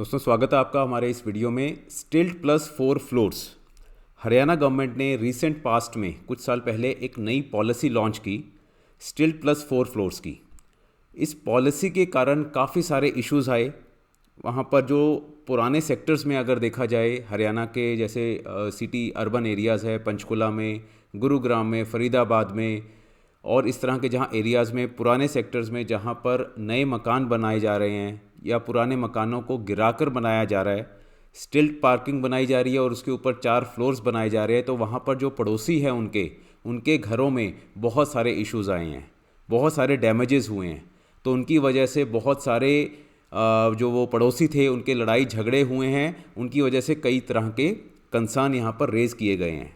दोस्तों स्वागत है आपका हमारे इस वीडियो में स्टिल्ट प्लस 4 फ्लोर्स। हरियाणा गवर्नमेंट ने रीसेंट पास्ट में कुछ साल पहले एक नई पॉलिसी लॉन्च की स्टिल्ट प्लस 4 फ्लोर्स की। इस पॉलिसी के कारण काफ़ी सारे इश्यूज आए। वहाँ पर जो पुराने सेक्टर्स में अगर देखा जाए हरियाणा के जैसे सिटी अर्बन एरियाज़ है, पंचकुला में, गुरुग्राम में, फरीदाबाद में और इस तरह के जहाँ एरियाज़ में पुराने सेक्टर्स में जहाँ पर नए मकान बनाए जा रहे हैं या पुराने मकानों को गिराकर बनाया जा रहा है, स्टिल्ट पार्किंग बनाई जा रही है और उसके ऊपर 4 फ्लोर्स बनाए जा रहे हैं, तो वहाँ पर जो पड़ोसी हैं उनके घरों में बहुत सारे इश्यूज़ आए हैं, बहुत सारे डैमेजेस हुए हैं। तो उनकी वजह से बहुत सारे जो वो पड़ोसी थे उनके लड़ाई झगड़े हुए हैं, उनकी वजह से कई तरह के कंसर्न यहाँ पर रेज़ किए गए हैं।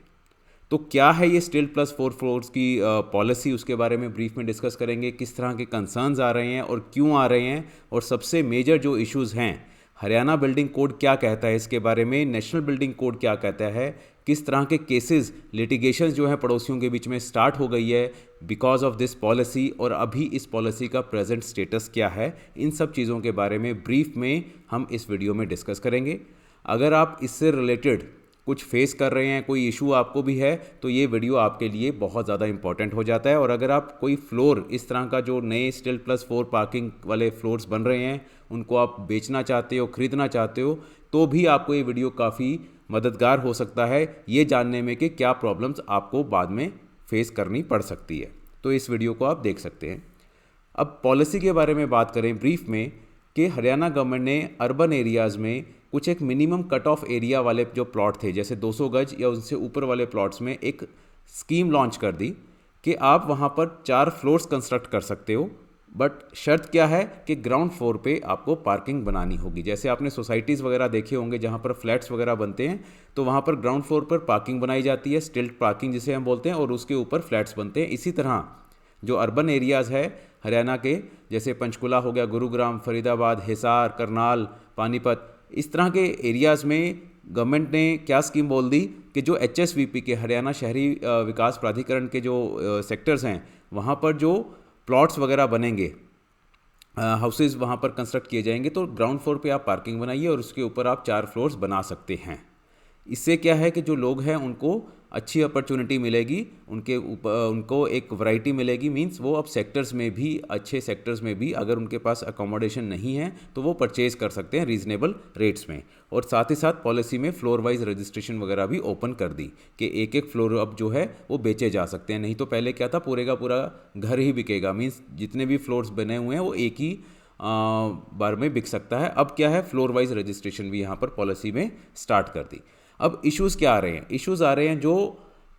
तो क्या है ये स्टिल्ट प्लस 4 फ्लोर्स की पॉलिसी, उसके बारे में ब्रीफ में डिस्कस करेंगे। किस तरह के कंसर्न्स आ रहे हैं और क्यों आ रहे हैं, और सबसे मेजर जो इश्यूज़ हैं, हरियाणा बिल्डिंग कोड क्या कहता है इसके बारे में, नेशनल बिल्डिंग कोड क्या कहता है, किस तरह के केसेस लिटिगेशंस जो है पड़ोसियों के बीच में स्टार्ट हो गई है बिकॉज ऑफ दिस पॉलिसी, और अभी इस पॉलिसी का प्रेजेंट स्टेटस क्या है, इन सब चीज़ों के बारे में ब्रीफ में हम इस वीडियो में डिस्कस करेंगे। अगर आप इससे रिलेटेड कुछ फेस कर रहे हैं, कोई इशू आपको भी है, तो ये वीडियो आपके लिए बहुत ज़्यादा इंपॉर्टेंट हो जाता है। और अगर आप कोई फ्लोर इस तरह का जो नए स्टिल्ट प्लस 4 पार्किंग वाले फ्लोर्स बन रहे हैं उनको आप बेचना चाहते हो, ख़रीदना चाहते हो, तो भी आपको ये वीडियो काफ़ी मददगार हो सकता है ये जानने में कि क्या प्रॉब्लम्स आपको बाद में फेस करनी पड़ सकती है। तो इस वीडियो को आप देख सकते हैं। अब पॉलिसी के बारे में बात करें ब्रीफ में, कि हरियाणा गवर्नमेंट ने अर्बन एरियाज़ में कुछ एक मिनिमम कट ऑफ एरिया वाले जो प्लॉट थे, जैसे 200 गज या उससे ऊपर वाले प्लॉट्स में एक स्कीम लॉन्च कर दी कि आप वहाँ पर 4 फ्लोर्स कंस्ट्रक्ट कर सकते हो, बट शर्त क्या है कि ग्राउंड फ्लोर पे आपको पार्किंग बनानी होगी। जैसे आपने सोसाइटीज़ वगैरह देखे होंगे जहाँ पर फ्लैट्स वगैरह बनते हैं, तो वहाँ पर ग्राउंड फ्लोर पर पार्किंग बनाई जाती है, स्टिल्ट पार्किंग जिसे हम बोलते हैं, और उसके ऊपर फ्लैट्स बनते हैं। इसी तरह जो अर्बन एरियाज़ है हरियाणा के, जैसे पंचकुला हो गया, गुरुग्राम, फरीदाबाद, हिसार, करनाल, पानीपत, इस तरह के एरियाज़ में गवर्नमेंट ने क्या स्कीम बोल दी कि जो HSVP के हरियाणा शहरी विकास प्राधिकरण के जो सेक्टर्स हैं, वहाँ पर जो प्लॉट्स वगैरह बनेंगे, हाउसेज वहाँ पर कंस्ट्रक्ट किए जाएंगे, तो ग्राउंड फ्लोर पे आप पार्किंग बनाइए और उसके ऊपर आप 4 फ्लोर्स बना सकते हैं। इससे क्या है कि जो लोग हैं उनको अच्छी अपॉर्चुनिटी मिलेगी, उनके ऊपर उनको एक वैरायटी मिलेगी। मींस वो अब सेक्टर्स में भी, अच्छे सेक्टर्स में भी अगर उनके पास अकोमोडेशन नहीं है तो वो परचेज़ कर सकते हैं रीज़नेबल रेट्स में। और साथ ही साथ पॉलिसी में फ्लोर वाइज रजिस्ट्रेशन वगैरह भी ओपन कर दी कि एक एक फ्लोर अब जो है वो बेचे जा सकते हैं। नहीं तो पहले क्या था, पूरे का पूरा घर ही बिकेगा, मीन्स जितने भी फ्लोर्स बने हुए हैं वो एक ही बार में बिक सकता है। अब क्या है, फ्लोर वाइज रजिस्ट्रेशन भी यहाँ पर पॉलिसी में स्टार्ट कर दी। अब इश्यूज़ क्या आ रहे हैं? इश्यूज़ आ रहे हैं जो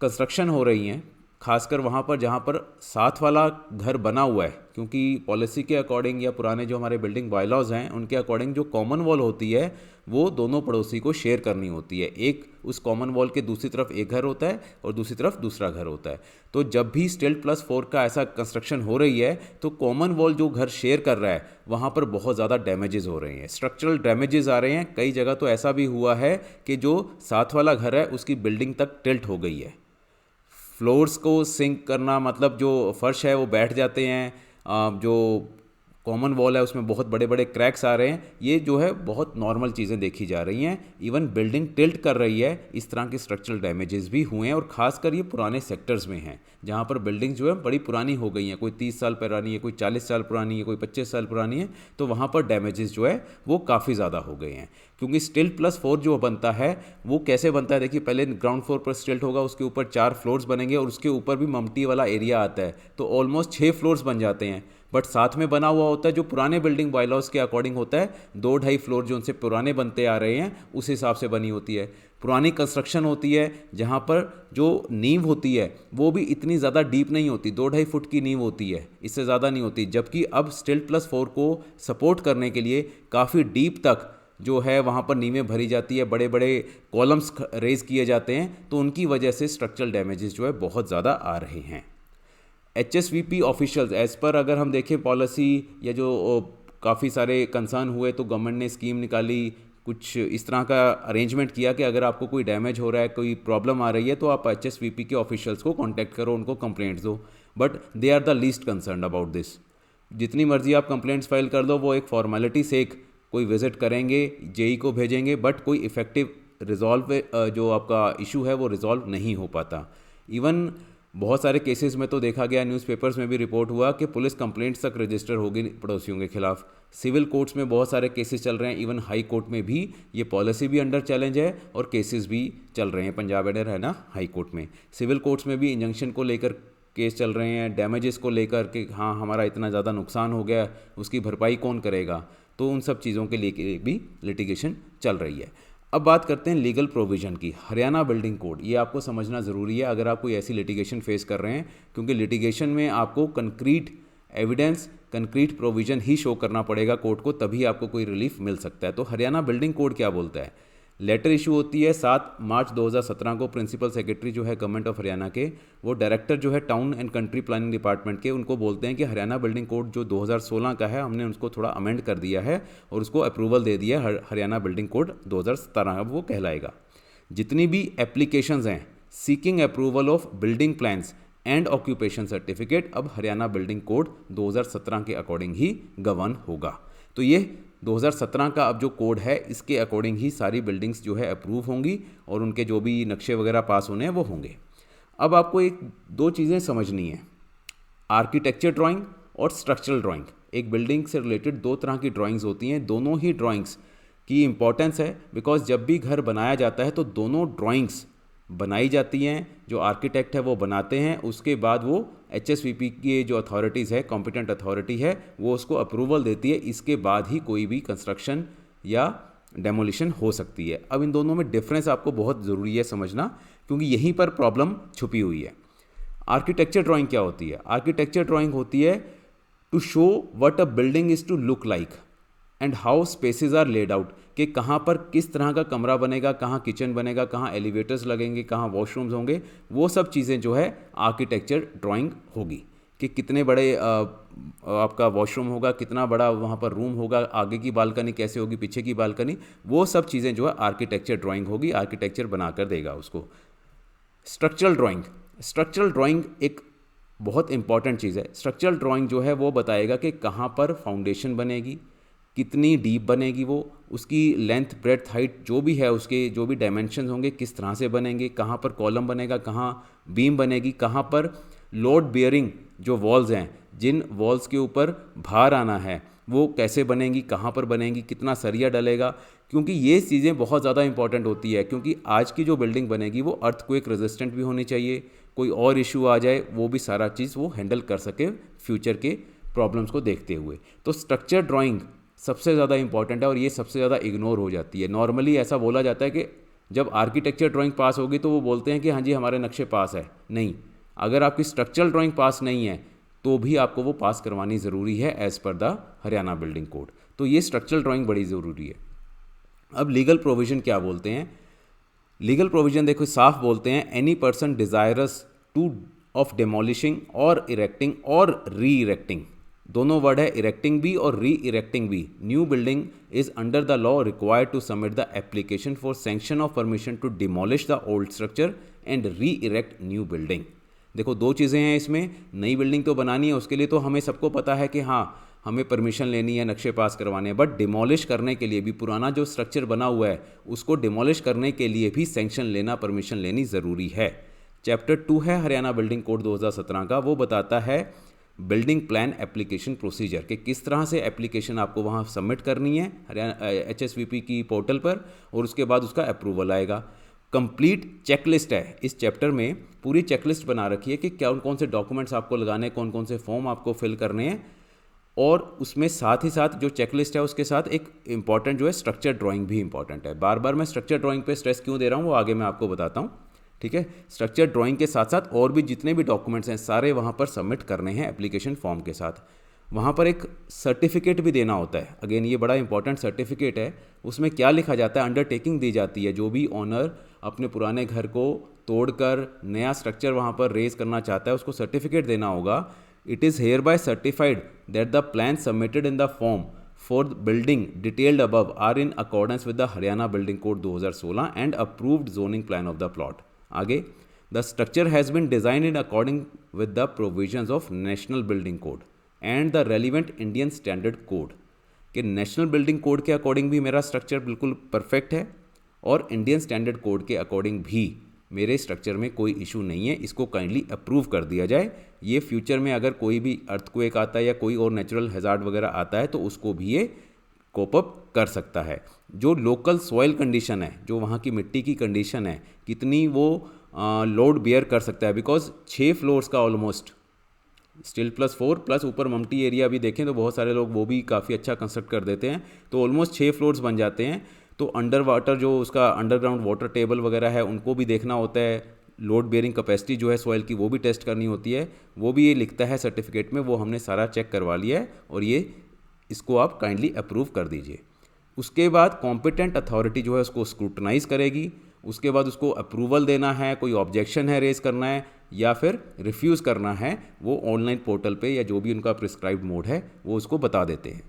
कंस्ट्रक्शन हो रही हैं, खासकर वहाँ पर जहाँ पर साथ वाला घर बना हुआ है, क्योंकि पॉलिसी के अकॉर्डिंग या पुराने जो हमारे बिल्डिंग बायलॉज हैं उनके अकॉर्डिंग जो कॉमन वॉल होती है वो दोनों पड़ोसी को शेयर करनी होती है। एक उस कॉमन वॉल के दूसरी तरफ एक घर होता है और दूसरी तरफ दूसरा घर होता है। तो जब भी स्टिल्ट प्लस 4 का ऐसा कंस्ट्रक्शन हो रही है तो कॉमन वॉल जो घर शेयर कर रहा है वहाँ पर बहुत ज़्यादा डैमेजेस हो रहे हैं, स्ट्रक्चरल डैमेजेस आ रहे हैं। कई जगह तो ऐसा भी हुआ है कि जो साथ वाला घर है उसकी बिल्डिंग तक टिल्ट हो गई है। फ्लोर्स को सिंक करना मतलब जो फर्श है वो बैठ जाते हैं, जो कॉमन वॉल है उसमें बहुत बड़े बड़े क्रैक्स आ रहे हैं। ये जो है बहुत नॉर्मल चीज़ें देखी जा रही हैं। इवन बिल्डिंग टिल्ट कर रही है, इस तरह के स्ट्रक्चरल डैमेजेस भी हुए हैं। और ख़ासकर ये पुराने सेक्टर्स में हैं जहाँ पर बिल्डिंग जो है बड़ी पुरानी हो गई हैं, कोई 30 साल पुरानी है, कोई 40 साल पुरानी है, कोई 25 साल पुरानी है, तो वहाँ पर डैमेजेस जो है वो काफ़ी ज़्यादा हो गए हैं। क्योंकि स्टिल्ट प्लस 4 जो बनता है वो कैसे बनता है, देखिए पहले ग्राउंड फ्लोर पर स्टिल्ट होगा, उसके ऊपर 4 फ्लोर्स बनेंगे और उसके ऊपर भी ममटी वाला एरिया आता है, तो ऑलमोस्ट 6 फ्लोर्स बन जाते हैं। बट साथ में बना हुआ होता है जो पुराने बिल्डिंग बायलॉज के अकॉर्डिंग होता है, 2-2.5 फ्लोर जो उनसे पुराने बनते आ रहे हैं उस हिसाब से बनी होती है। पुरानी कंस्ट्रक्शन होती है जहाँ पर जो नींव होती है वो भी इतनी ज़्यादा डीप नहीं होती, 2-2.5 फुट की नींव होती है, इससे ज़्यादा नहीं होती। जबकि अब स्टिल्ट प्लस 4 को सपोर्ट करने के लिए काफ़ी डीप तक जो है वहाँ पर नींवें भरी जाती है, बड़े बड़े कॉलम्स रेज किए जाते हैं, तो उनकी वजह से स्ट्रक्चरल डैमेजेस जो है बहुत ज़्यादा आ रहे हैं। HSVP ऑफिशियल्स एज़ पर अगर हम देखें पॉलिसी या जो काफ़ी सारे कंसर्न हुए तो गवर्नमेंट ने स्कीम निकाली, कुछ इस तरह का अरेंजमेंट किया कि अगर आपको कोई डैमेज हो रहा है, कोई प्रॉब्लम आ रही है, तो आप HSVP के ऑफिशियल्स को कांटेक्ट करो, उनको कंप्लेंट्स दो। But they are the least concern about this. जितनी मर्जी आप कंप्लेंट्स फाइल कर दो, वो एक फॉर्मेलिटी से एक कोई विज़िट करेंगे, जेई को भेजेंगे, बट कोई इफ़ेक्टिव रिजॉल्व जो आपका इशू है वो रिजॉल्व नहीं हो पाता। इवन बहुत सारे केसेस में तो देखा गया, न्यूज़पेपर्स में भी रिपोर्ट हुआ कि पुलिस कंप्लेंट्स तक रजिस्टर हो गई पड़ोसियों के खिलाफ। सिविल कोर्ट्स में बहुत सारे केसेस चल रहे हैं, इवन हाई कोर्ट में भी ये पॉलिसी भी अंडर चैलेंज है और केसेस भी चल रहे हैं। पंजाब एडर है ना हाई कोर्ट में, सिविल कोर्ट्स में भी इंजंक्शन को लेकर केस चल रहे हैं, डैमेजेस को लेकर कि हाँ हमारा इतना ज़्यादा नुकसान हो गया, उसकी भरपाई कौन करेगा, तो उन सब चीज़ों के लिए भी लिटिगेशन चल रही है। अब बात करते हैं लीगल प्रोविज़न की। हरियाणा बिल्डिंग कोड, ये आपको समझना ज़रूरी है अगर आप कोई ऐसी लिटिगेशन फेस कर रहे हैं, क्योंकि लिटिगेशन में आपको कंक्रीट एविडेंस, कंक्रीट प्रोविज़न ही शो करना पड़ेगा कोर्ट को, तभी आपको कोई रिलीफ मिल सकता है। तो हरियाणा बिल्डिंग कोड क्या बोलता है? लेटर इशू होती है 7 मार्च 2017 को। प्रिंसिपल सेक्रेटरी जो है गवर्नमेंट ऑफ हरियाणा के, वो डायरेक्टर जो है town and country planning department के, उनको बोलते हैं कि हरियाणा बिल्डिंग कोड जो 2016 का है, हमने उसको थोड़ा अमेंड कर दिया है और उसको अप्रूवल दे दिया है। हरियाणा बिल्डिंग कोड 2017 अब वो कहलाएगा। जितनी भी एप्लीकेशंस हैं seeking approval of building plans and occupation certificate, अब हरियाणा बिल्डिंग कोड 2017 के अकॉर्डिंग ही गवर्न होगा। तो ये 2017 का अब जो कोड है इसके अकॉर्डिंग ही सारी बिल्डिंग्स जो है अप्रूव होंगी और उनके जो भी नक्शे वगैरह पास होने हैं वो होंगे। अब आपको एक दो चीज़ें समझनी है, आर्किटेक्चर ड्राइंग और स्ट्रक्चरल ड्राइंग। एक बिल्डिंग से रिलेटेड दो तरह की ड्राइंग्स होती हैं, दोनों ही ड्राइंग्स की इंपॉर्टेंस है, बिकॉज जब भी घर बनाया जाता है तो दोनों ड्राइंग्स बनाई जाती हैं, जो आर्किटेक्ट है वो बनाते हैं, उसके बाद वो HSVP की जो अथॉरिटीज़ है, कॉम्पिटेंट अथॉरिटी है, वो उसको अप्रूवल देती है। इसके बाद ही कोई भी कंस्ट्रक्शन या डेमोलिशन हो सकती है। अब इन दोनों में डिफरेंस आपको बहुत ज़रूरी है समझना, क्योंकि यहीं पर प्रॉब्लम छुपी हुई है। आर्किटेक्चर ड्राइंग क्या होती है? आर्किटेक्चर ड्राइंग होती है to show what a building is to look like and how spaces are laid out, कि कहाँ पर किस तरह का कमरा बनेगा, कहाँ किचन बनेगा, कहाँ एलिवेटर्स लगेंगे, कहाँ वॉशरूम्स होंगे, वो सब चीज़ें जो है आर्किटेक्चर ड्राइंग होगी। कि कितने बड़े आपका वॉशरूम होगा, कितना बड़ा वहाँ पर रूम होगा, आगे की बालकनी कैसे होगी, पीछे की बालकनी, वो सब चीज़ें जो है आर्किटेक्चर ड्राइंग होगी, आर्किटेक्चर बनाकर देगा उसको। स्ट्रक्चरल ड्राइंग, स्ट्रक्चरल ड्राइंग एक बहुत इंपॉर्टेंट चीज़ है। स्ट्रक्चरल ड्राइंग जो है वो बताएगा कि कहाँ पर फाउंडेशन बनेगी, कितनी डीप बनेगी वो, उसकी लेंथ ब्रेड्थ हाइट जो भी है, उसके जो भी डायमेंशन होंगे किस तरह से बनेंगे, कहाँ पर कॉलम बनेगा, कहाँ बीम बनेगी, कहाँ पर लोड बियरिंग जो वॉल्स हैं, जिन वॉल्स के ऊपर भार आना है वो कैसे बनेंगी, कहाँ पर बनेंगी, कितना सरिया डलेगा, क्योंकि ये चीज़ें बहुत ज़्यादा इंपॉर्टेंट होती है। क्योंकि आज की जो बिल्डिंग बनेगी वो अर्थक्वेक रेजिस्टेंट भी होनी चाहिए, कोई और इशू आ जाए वो भी सारा चीज़ वो हैंडल कर सके फ्यूचर के प्रॉब्लम्स को देखते हुए। तो स्ट्रक्चर ड्राइंग सबसे ज़्यादा इंपॉर्टेंट है और ये सबसे ज़्यादा इग्नोर हो जाती है। नॉर्मली ऐसा बोला जाता है कि जब आर्किटेक्चर ड्राइंग पास होगी तो वो बोलते हैं कि हाँ जी हमारे नक्शे पास है। नहीं, अगर आपकी स्ट्रक्चरल ड्राइंग पास नहीं है तो भी आपको वो पास करवानी ज़रूरी है एज़ पर द हरियाणा बिल्डिंग कोड। तो ये स्ट्रक्चरल ड्राइंग बड़ी ज़रूरी है। अब लीगल प्रोविज़न क्या बोलते हैं? लीगल प्रोविज़न देखो साफ बोलते हैं, any person desirous to of demolishing और इरेक्टिंग और री इरेक्टिंग, दोनों वर्ड है, इरेक्टिंग भी और री इरेक्टिंग भी, new building is under the law required to submit the application for sanction of permission to demolish the old structure and re erect new building. देखो दो चीज़ें हैं इसमें, नई बिल्डिंग तो बनानी है, उसके लिए तो हमें सबको पता है कि हाँ हमें परमिशन लेनी है, नक्शे पास करवाने हैं, बट डिमोलिश करने के लिए भी, पुराना जो स्ट्रक्चर बना हुआ है उसको डिमोलिश करने के लिए भी सैंक्शन लेना, परमिशन लेनी ज़रूरी है। चैप्टर 2 है हरियाणा बिल्डिंग कोड 2017 का, वो बताता है बिल्डिंग प्लान एप्लीकेशन प्रोसीजर, कि किस तरह से एप्लीकेशन आपको वहाँ सबमिट करनी है हरियाणा HSVP की पोर्टल पर, और उसके बाद उसका अप्रूवल आएगा। कंप्लीट चेकलिस्ट है इस चैप्टर में, पूरी चेकलिस्ट बना रखी है कि क्या कौन से डॉक्यूमेंट्स आपको लगाने, कौन कौन से फॉर्म आपको फिल करने हैं, और उसमें साथ ही साथ जो चेकलिस्ट है उसके साथ एक इंपॉर्टेंट जो है स्ट्रक्चर ड्राइंग भी इंपॉर्टेंट है। बार बार मैं स्ट्रक्चर ड्राइंग पे स्ट्रेस क्यों दे रहा हूँ वो आगे मैं आपको बताता हूँ, ठीक है। स्ट्रक्चर ड्राइंग के साथ साथ और भी जितने भी डॉक्यूमेंट्स हैं सारे वहाँ पर सबमिट करने हैं एप्लीकेशन फॉर्म के साथ। वहाँ पर एक सर्टिफिकेट भी देना होता है, अगेन ये बड़ा इंपॉर्टेंट सर्टिफिकेट है। उसमें क्या लिखा जाता है, अंडरटेकिंग दी जाती है, जो भी ऑनर अपने पुराने घर को तोड़कर नया स्ट्रक्चर वहाँ पर रेज करना चाहता है उसको सर्टिफिकेट देना होगा। It is hereby certified that the plan submitted in the form for building detailed above are in accordance with the Haryana building code 2016 and approved zoning plan of the plot. आगे, the structure has been designed in according with the provisions of national building code and the relevant Indian standard code, कि national building code के according भी मेरा structure बिल्कुल perfect है और Indian standard code के according भी मेरे स्ट्रक्चर में कोई इशू नहीं है, इसको काइंडली अप्रूव कर दिया जाए। ये फ्यूचर में अगर कोई भी अर्थक्वेक आता है या कोई और नेचुरल हैज़ार्ड वगैरह आता है तो उसको भी ये कोप अप कर सकता है। जो लोकल सॉइल कंडीशन है, जो वहाँ की मिट्टी की कंडीशन है, कितनी वो लोड बियर कर सकता है, बिकॉज 6 फ्लोर्स का ऑलमोस्ट स्टील +4 प्लस ऊपर ममटी एरिया भी देखें तो बहुत सारे लोग वो भी काफ़ी अच्छा कंस्ट्रक्ट कर देते हैं, तो ऑलमोस्ट 6 फ्लोर्स बन जाते हैं। तो अंडर वाटर जो उसका अंडरग्राउंड वाटर टेबल वगैरह है उनको भी देखना होता है, लोड बेयरिंग कैपेसिटी जो है सॉइल की वो भी टेस्ट करनी होती है, वो भी ये लिखता है सर्टिफिकेट में, वो हमने सारा चेक करवा लिया है और ये इसको आप काइंडली अप्रूव कर दीजिए। उसके बाद कॉम्पिटेंट अथॉरिटी जो है उसको स्क्रूटनाइज करेगी, उसके बाद उसको अप्रूवल देना है, कोई ऑब्जेक्शन है रेज करना है या फिर रिफ्यूज़ करना है, वो ऑनलाइन पोर्टल पे या जो भी उनका प्रिस्क्राइब्ड मोड है वो उसको बता देते हैं।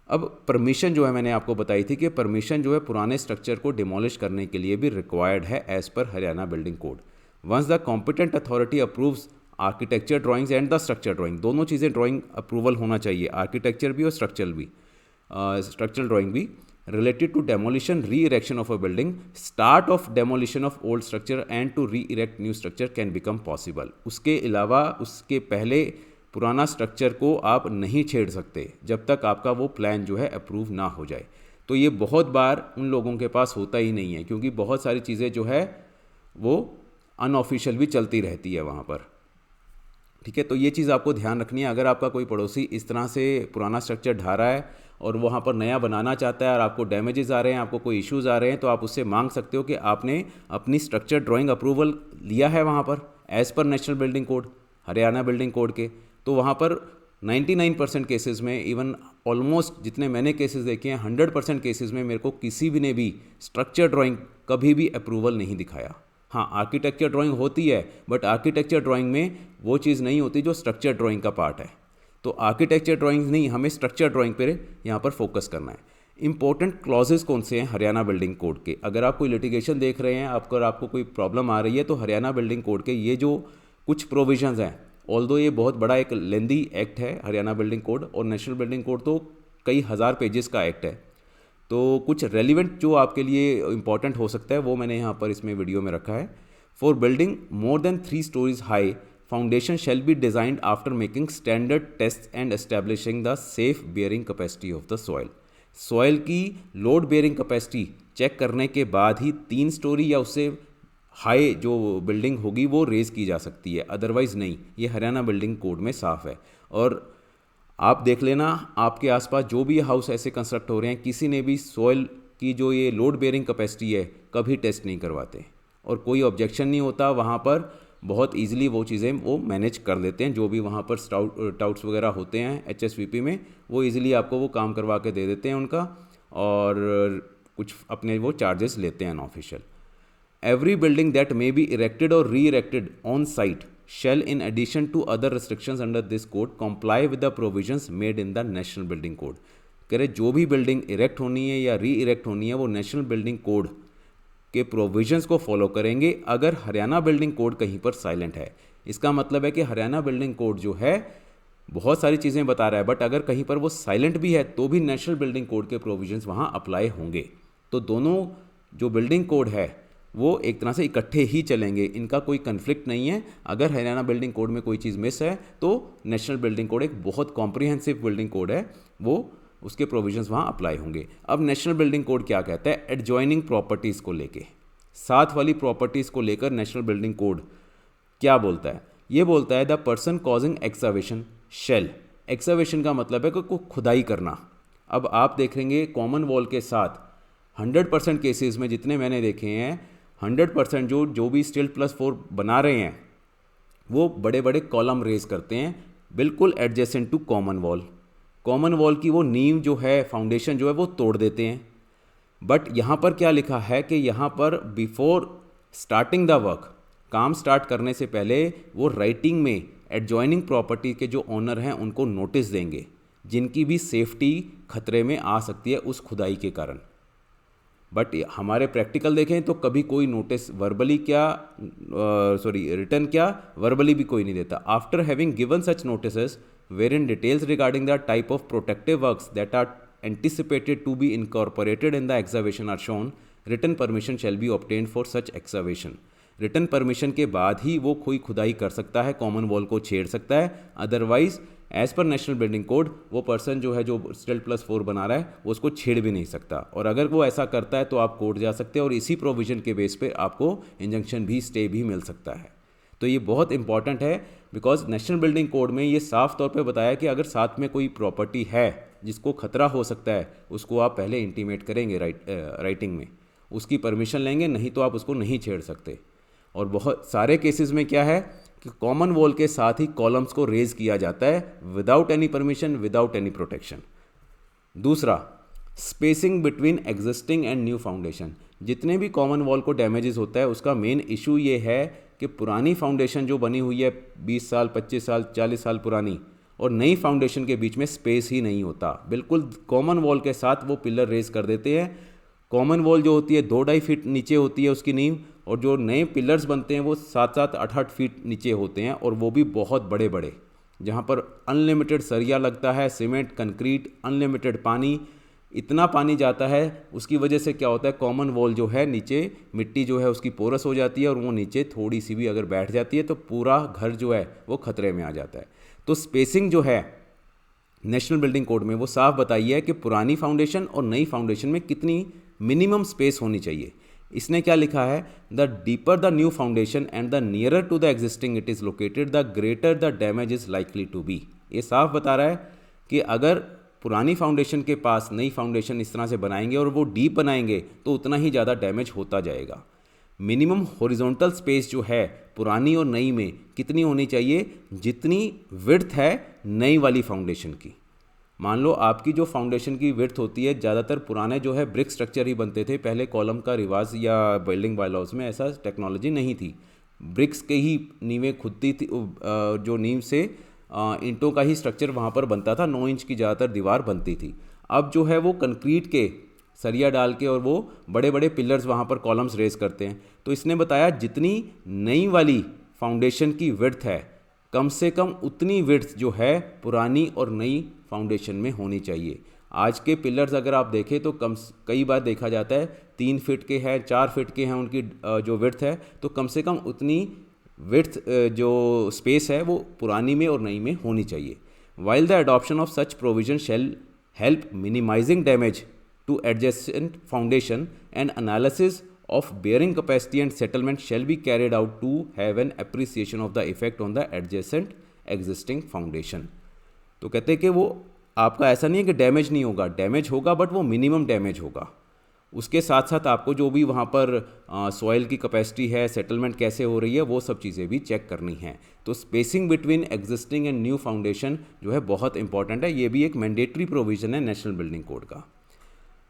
अब परमिशन जो है मैंने आपको बताई थी कि परमिशन जो है पुराने स्ट्रक्चर को डिमोलिश करने के लिए भी रिक्वायर्ड है as per Haryana building code. Once the competent authority approves architecture drawings and the structure drawing, दोनों चीज़ें ड्राइंग अप्रूवल होना चाहिए, आर्किटेक्चर भी और स्ट्रक्चरल ड्राइंग भी, related to demolition re-erection of a building, start of demolition of old structure and to re-erect new structure can become possible। उसके अलावा उसके पहले पुराना स्ट्रक्चर को आप नहीं छेड़ सकते जब तक आपका वो प्लान जो है अप्रूव ना हो जाए। तो ये बहुत बार उन लोगों के पास होता ही नहीं है, क्योंकि बहुत सारी चीज़ें जो है वो अनऑफिशियल भी चलती रहती है वहाँ पर। ठीक है, तो ये चीज़ आपको ध्यान रखनी है। अगर आपका कोई पड़ोसी इस तरह से पुराना स्ट्रक्चर ढा रहा है और वहाँ पर नया बनाना चाहता है और आपको डैमेजेस आ रहे हैं, आपको कोई इश्यूज़ आ रहे हैं, तो आप उससे मांग सकते हो कि आपने अपनी स्ट्रक्चर ड्राइंग अप्रूवल लिया है वहाँ पर as per national building code, Haryana building code के। तो वहाँ पर 99% केसेस में, इवन ऑलमोस्ट जितने मैंने केसेस देखे हैं 100% केसेस में मेरे को किसी भी ने भी स्ट्रक्चर ड्राइंग कभी भी अप्रूवल नहीं दिखाया। हाँ, आर्किटेक्चर ड्राइंग होती है, बट आर्किटेक्चर ड्राइंग में वो चीज़ नहीं होती जो स्ट्रक्चर ड्राइंग का पार्ट है। तो आर्किटेक्चर ड्राइंग नहीं, हमें स्ट्रक्चर ड्राइंग पे यहाँ पर फोकस करना है। इंपॉर्टेंट क्लॉजेस कौन से हैं हरियाणा बिल्डिंग कोड के? अगर आप कोई लिटिगेशन देख रहे हैं, आपको कोई प्रॉब्लम आ रही है, तो हरियाणा बिल्डिंग कोड के ये जो कुछ प्रोविजंस हैं, ऑल्दो ये बहुत बड़ा एक लेंदी एक्ट है हरियाणा बिल्डिंग कोड, और नेशनल बिल्डिंग कोड तो कई हज़ार पेजेस का एक्ट है, तो कुछ रेलिवेंट जो आपके लिए इंपॉर्टेंट हो सकता है वो मैंने यहाँ पर इसमें वीडियो में रखा है। For building more than 3 stories high, foundation shall be designed after making standard tests and establishing the safe bearing capacity of the soil। Soil की लोड बेयरिंग कैपेसिटी चेक करने के बाद ही 3 स्टोरी या उससे हाई जो बिल्डिंग होगी वो rays की जा सकती है, अदरवाइज़ नहीं। ये हरियाणा बिल्डिंग कोड में साफ है। और आप देख लेना, आपके आसपास जो भी हाउस ऐसे कंस्ट्रक्ट हो रहे हैं, किसी ने भी सॉइल की जो ये लोड बेयरिंग कैपेसिटी है कभी टेस्ट नहीं करवाते, और कोई ऑब्जेक्शन नहीं होता। वहाँ पर बहुत इजीली वो चीज़ें वो मैनेज कर देते हैं, जो भी वहाँ पर टाउट्स वगैरह होते हैं HSVP में, वो इजीली आपको वो काम करवा के दे देते हैं उनका, और कुछ अपने वो चार्जेस लेते हैं unofficial. Every building that may be erected और री erected on site shall in addition to other restrictions under this code comply with the provisions made in the national building code। कह रहे जो भी बिल्डिंग इरेक्ट होनी है या री इरेक्ट होनी है वो नेशनल बिल्डिंग कोड के प्रोविजंस को फॉलो करेंगे। अगर हरियाणा बिल्डिंग कोड कहीं पर साइलेंट है, इसका मतलब है कि हरियाणा बिल्डिंग कोड जो है बहुत सारी चीज़ें बता रहा है, बट अगर कहीं पर वो साइलेंट भी है तो भी नेशनल बिल्डिंग कोड के प्रोविजंस वहाँ अप्लाई होंगे। तो दोनों जो बिल्डिंग कोड है वो एक तरह से इकट्ठे ही चलेंगे, इनका कोई कन्फ्लिक्ट नहीं है। अगर हरियाणा बिल्डिंग कोड में कोई चीज़ मिस है तो नेशनल बिल्डिंग कोड एक बहुत कॉम्प्रिहेंसिव बिल्डिंग कोड है, वो उसके प्रोविजंस वहाँ अप्लाई होंगे। अब नेशनल बिल्डिंग कोड क्या कहता है एडजॉइनिंग प्रॉपर्टीज़ को लेके, साथ वाली प्रॉपर्टीज़ को लेकर नेशनल बिल्डिंग कोड क्या बोलता है? ये बोलता है द पर्सन कॉजिंग एक्सावेशन शेल। एक्सावेशन का मतलब है कि खुदाई करना। अब आप देखेंगे कॉमन वॉल के साथ 100% केसेस में जितने मैंने देखे हैं, 100% जो भी स्टील +4 बना रहे हैं वो बड़े बड़े कॉलम रेज करते हैं बिल्कुल adjacent to common wall. Common wall की वो नींव जो है, फाउंडेशन जो है वो तोड़ देते हैं। बट यहाँ पर क्या लिखा है कि यहाँ पर बिफोर स्टार्टिंग द वर्क, काम स्टार्ट करने से पहले वो राइटिंग में एडजॉइनिंग प्रॉपर्टी के जो ओनर हैं उनको नोटिस देंगे, जिनकी भी सेफ्टी खतरे में आ सकती है उस खुदाई के कारण। बट हमारे प्रैक्टिकल देखें तो कभी कोई नोटिस वर्बली क्या रिटर्न क्या वर्बली भी कोई नहीं देता। After having given such notices were in details regarding the type of protective works that are anticipated to be incorporated in the excavation are shown, written permission shall be obtained for such excavation. Written permission के बाद ही वो कोई खुदाई कर सकता है, common wall को छेड़ सकता है, otherwise as per national building code वो पर्सन जो है जो STILT+4 बना रहा है वो उसको छेड़ भी नहीं सकता, और अगर वो ऐसा करता है तो आप कोर्ट जा सकते हैं और इसी प्रोविज़न के बेस पे आपको इंजंक्शन भी, स्टे भी मिल सकता है। तो ये बहुत इंपॉर्टेंट है बिकॉज नेशनल बिल्डिंग कोड में ये साफ तौर पे बताया कि अगर साथ में कोई प्रॉपर्टी है जिसको खतरा हो सकता है उसको आप पहले इंटीमेट करेंगे राइटिंग में, उसकी परमिशन लेंगे, नहीं तो आप उसको नहीं छेड़ सकते। और बहुत सारे केसेस में क्या है कि कॉमन वॉल के साथ ही कॉलम्स को रेज किया जाता है without any permission, without any protection. दूसरा, spacing between existing and new foundation. जितने भी कॉमन वॉल को डैमेजेस होता है उसका मेन इशू ये है कि पुरानी फाउंडेशन जो बनी हुई है 20 साल, 25 साल, 40 साल पुरानी, और नई फाउंडेशन के बीच में स्पेस ही नहीं होता। बिल्कुल कॉमन वॉल के साथ वो पिलर रेज कर देते हैं। कॉमन वॉल जो होती है 2-2.5 फीट नीचे होती है उसकी नींव, और जो नए पिलर्स बनते हैं वो 7-7, 8-8 फीट नीचे होते हैं, और वो भी बहुत बड़े बड़े, जहाँ पर अनलिमिटेड सरिया लगता है, सीमेंट, कंक्रीट, अनलिमिटेड पानी, इतना पानी जाता है। उसकी वजह से क्या होता है, कॉमन वॉल जो है नीचे मिट्टी जो है उसकी पोरस हो जाती है, और वो नीचे थोड़ी सी भी अगर बैठ जाती है तो पूरा घर जो है वो खतरे में आ जाता है। तो स्पेसिंग जो है नेशनल बिल्डिंग कोड में वो साफ बताई है कि पुरानी फाउंडेशन और नई फाउंडेशन में कितनी मिनिमम स्पेस होनी चाहिए। इसने क्या लिखा है, the deeper the new foundation and the nearer to the existing it is located the greater the damage is likely to be. ये साफ बता रहा है कि अगर पुरानी फाउंडेशन के पास नई फाउंडेशन इस तरह से बनाएंगे और वो डीप बनाएंगे तो उतना ही ज़्यादा डैमेज होता जाएगा। मिनिमम हॉरिजॉन्टल स्पेस जो है पुरानी और नई में कितनी होनी चाहिए, जितनी विड्थ है नई वाली फाउंडेशन की। मान लो आपकी जो फाउंडेशन की विड्थ होती है, ज़्यादातर पुराने जो है ब्रिक स्ट्रक्चर ही बनते थे, पहले कॉलम का रिवाज या बिल्डिंग बायलॉज में ऐसा टेक्नोलॉजी नहीं थी, ब्रिक्स के ही नींवें खुदती थी, जो नींव से ईंटों का ही स्ट्रक्चर वहाँ पर बनता था, 9 इंच की ज़्यादातर दीवार बनती थी। अब जो है वो कंक्रीट के सरिया डाल के और वो बड़े बड़े पिलर्स वहाँ पर कॉलम्स रेज करते हैं। तो इसने बताया जितनी नई वाली फाउंडेशन की विड्थ है, कम से कम उतनी विड्थ जो है पुरानी और नई फाउंडेशन में होनी चाहिए। आज के पिलर्स अगर आप देखें तो कई बार देखा जाता है 3 फीट के हैं, 4 फीट के हैं उनकी जो विड्थ है, तो कम से कम उतनी विड्थ जो स्पेस है वो पुरानी में और नई में होनी चाहिए। While the adoption of such provision shall help minimising damage to adjacent foundation, and analysis of bearing capacity and settlement shall be carried out to have an appreciation of the effect on the adjacent existing foundation। तो कहते हैं कि वो आपका ऐसा नहीं है कि डैमेज नहीं होगा, डैमेज होगा बट वो मिनिमम डैमेज होगा। उसके साथ साथ आपको जो भी वहाँ पर सॉइल की कैपेसिटी है, सेटलमेंट कैसे हो रही है, वो सब चीज़ें भी चेक करनी है। तो spacing between existing and new foundation जो है बहुत इंपॉर्टेंट है, ये भी एक मैंडेटरी प्रोविज़न है नेशनल बिल्डिंग कोड का।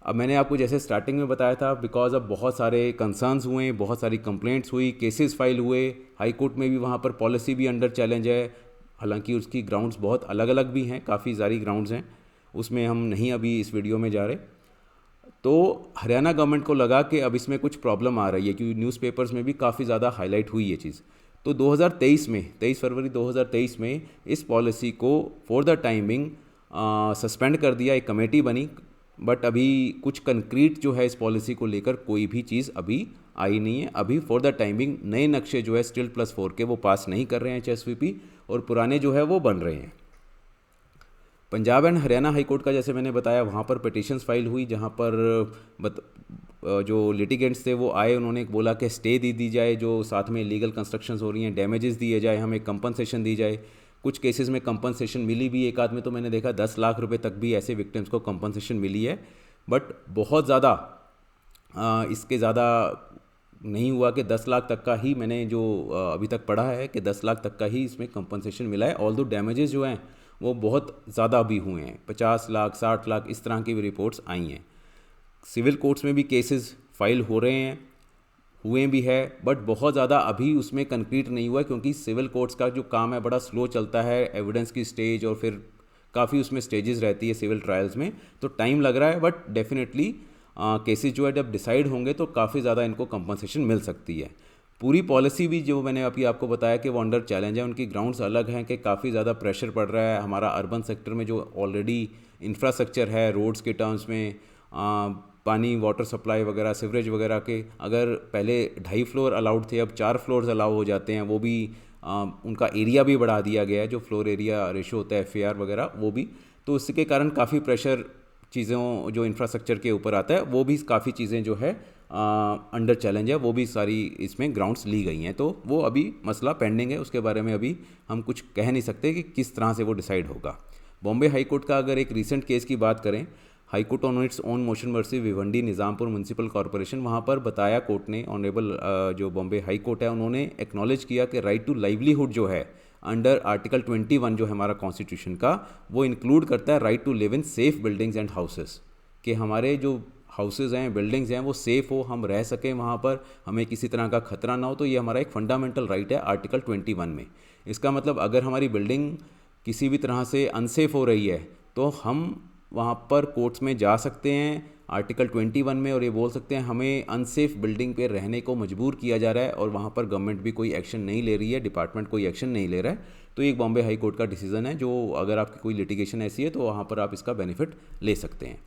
अब मैंने आपको जैसे स्टार्टिंग में बताया था, बिकॉज अब बहुत सारे कंसर्न्स हुए, बहुत सारी कंप्लेंट्स हुई, केसेस फाइल हुए, हाई कोर्ट में भी वहाँ पर पॉलिसी भी अंडर चैलेंज है। हालांकि उसकी ग्राउंड्स बहुत अलग अलग भी हैं, काफ़ी सारी ग्राउंड्स हैं, उसमें हम नहीं अभी इस वीडियो में जा रहे। तो हरियाणा गवर्नमेंट को लगा कि अब इसमें कुछ प्रॉब्लम आ रही है, क्योंकि न्यूज़पेपर्स में भी काफ़ी ज़्यादा हाईलाइट हुई ये चीज़। तो 2023 में 23 फरवरी 2023 में इस पॉलिसी को फॉर द टाइमिंग सस्पेंड कर दिया, एक कमेटी बनी, बट अभी कुछ कंक्रीट जो है इस पॉलिसी को लेकर कोई भी चीज़ अभी आई नहीं है। अभी फॉर द टाइमिंग नए नक्शे जो है STILT+4 के वो पास नहीं कर रहे हैं HSVP, और पुराने जो है वो बन रहे हैं। Punjab and Haryana high court का जैसे मैंने बताया, वहाँ पर पिटिशंस फाइल हुई, जहाँ पर जो लिटिगेंट्स थे वो आए, उन्होंने बोला कि स्टे दी जाए, जो साथ में लीगल कंस्ट्रक्शंस हो रही हैं, डैमेजेस दिए जाए, हमें कंपनसेशन दी जाए। कुछ केसेस में कंपनसेशन मिली भी, एक आदमी तो मैंने देखा 10 लाख रुपए तक भी ऐसे विक्टिम्स को कंपनसेशन मिली है, बट बहुत ज़्यादा इसके ज़्यादा नहीं हुआ कि 10 लाख तक का ही मैंने जो अभी तक पढ़ा है कि 10 लाख तक का ही इसमें कंपनसेशन मिला है। ऑल्दो डैमेजेस जो हैं वो बहुत ज़्यादा भी हुए हैं, 50 लाख, 60 लाख, इस तरह की भी रिपोर्ट्स आई हैं। सिविल कोर्ट्स में भी केसेस फाइल हो रहे हैं, हुए भी है, बट बहुत ज़्यादा अभी उसमें कंक्रीट नहीं हुआ, क्योंकि सिविल कोर्ट्स का जो काम है बड़ा स्लो चलता है, एविडेंस की स्टेज और फिर काफ़ी उसमें स्टेजेस रहती है सिविल ट्रायल्स में, तो टाइम लग रहा है। बट डेफिनेटली केसेस जो है जब डिसाइड होंगे तो काफ़ी ज़्यादा इनको कंपनसेशन मिल सकती है। पूरी पॉलिसी भी जो मैंने अभी आपको बताया कि वो अंडर चैलेंज है, उनकी ग्राउंड्स अलग हैं कि काफ़ी ज़्यादा प्रेशर पड़ रहा है हमारा अर्बन सेक्टर में जो ऑलरेडी इंफ्रास्ट्रक्चर है रोड्स के टर्म्स में, पानी वाटर सप्लाई वगैरह सीवरेज वगैरह के, अगर पहले 2.5 फ्लोर अलाउड थे अब 4 फ्लोर्स अलाउ हो जाते हैं, वो भी उनका एरिया भी बढ़ा दिया गया है, जो फ्लोर एरिया रेशो होता है FAR वगैरह वो भी, तो उसके कारण काफ़ी प्रेशर चीज़ों जो इंफ्रास्ट्रक्चर के ऊपर आता है वो भी काफ़ी चीज़ें जो है अंडर चैलेंज है, वो भी सारी इसमें ग्राउंड्स ली गई हैं, तो वो अभी मसला पेंडिंग है, उसके बारे में अभी हम कुछ कह नहीं सकते कि किस तरह से वो डिसाइड होगा। बॉम्बे हाई कोर्ट का अगर एक रीसेंट केस की बात करें, high court on its own motion versus Bhiwandi Nizampur municipal corporation, वहाँ पर बताया कोर्ट ने, ऑनरेबल जो बॉम्बे हाई कोर्ट है उन्होंने एक्नॉलेज किया कि राइट टू लाइवलीहुड जो है अंडर आर्टिकल 21 जो है हमारा कॉन्स्टिट्यूशन का, वो इंक्लूड करता है right to live in safe buildings and houses, कि हमारे जो हाउसेज हैं बिल्डिंग्स हैं वो सेफ़ हो, हम रह सकें वहाँ पर, हमें किसी तरह का खतरा ना हो, तो ये हमारा एक फंडामेंटल राइट है आर्टिकल 21 में। इसका मतलब अगर हमारी बिल्डिंग किसी भी तरह से अनसेफ हो रही है तो हम वहाँ पर कोर्ट्स में जा सकते हैं आर्टिकल 21 में और ये बोल सकते हैं हमें अनसेफ बिल्डिंग पे रहने को मजबूर किया जा रहा है और वहाँ पर गवर्नमेंट भी कोई एक्शन नहीं ले रही है, डिपार्टमेंट कोई एक्शन नहीं ले रहा है। तो ये एक बॉम्बे हाई कोर्ट का डिसीजन है, जो अगर आपकी कोई लिटिगेशन ऐसी है तो वहाँ पर आप इसका बेनिफिट ले सकते हैं।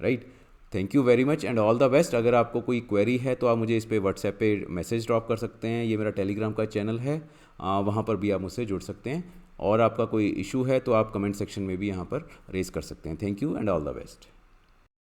Right, thank you very much and all the best. अगर आपको कोई क्वेरी है तो आप मुझे इस पे व्हाट्सएप पे मैसेज ड्रॉप कर सकते हैं, ये मेरा टेलीग्राम का चैनल है, वहाँ पर भी आप मुझसे जुड़ सकते हैं, और आपका कोई इशू है तो आप कमेंट सेक्शन में भी यहाँ पर रेज़ कर सकते हैं। Thank you and all the best.